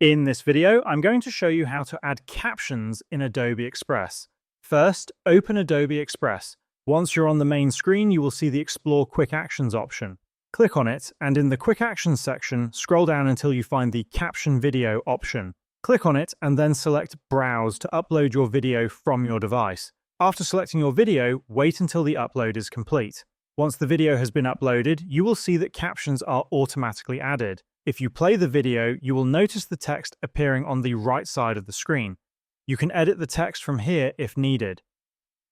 In this video, I'm going to show you how to add captions in Adobe Express. First, open Adobe Express. Once you're on the main screen, you will see the Explore Quick Actions option. Click on it, and in the Quick Actions section, scroll down until you find the Caption Video option. Click on it, and then select Browse to upload your video from your device. After selecting your video, wait until the upload is complete. Once the video has been uploaded, you will see that captions are automatically added. If you play the video, you will notice the text appearing on the right side of the screen. You can edit the text from here if needed.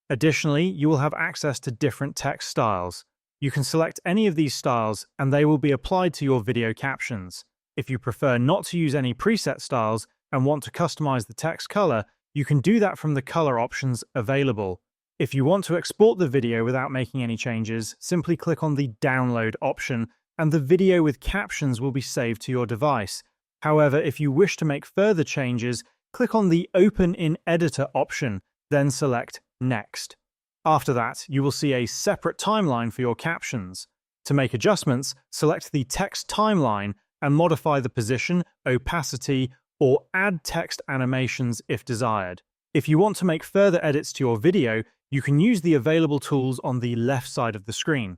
Additionally, you will have access to different text styles. You can select any of these styles and they will be applied to your video captions. If you prefer not to use any preset styles and want to customize the text color, you can do that from the color options available. If you want to export the video without making any changes, simply click on the Download option and the video with captions will be saved to your device. However, if you wish to make further changes, click on the Open in Editor option, then select Next. After that, you will see a separate timeline for your captions. To make adjustments, select the text timeline and modify the position, opacity, or add text animations if desired. If you want to make further edits to your video, you can use the available tools on the left side of the screen.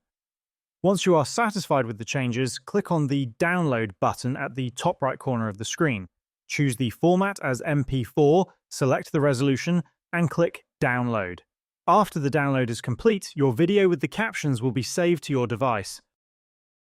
Once you are satisfied with the changes, click on the Download button at the top right corner of the screen. Choose the format as MP4, select the resolution, and click Download. After the download is complete, your video with the captions will be saved to your device.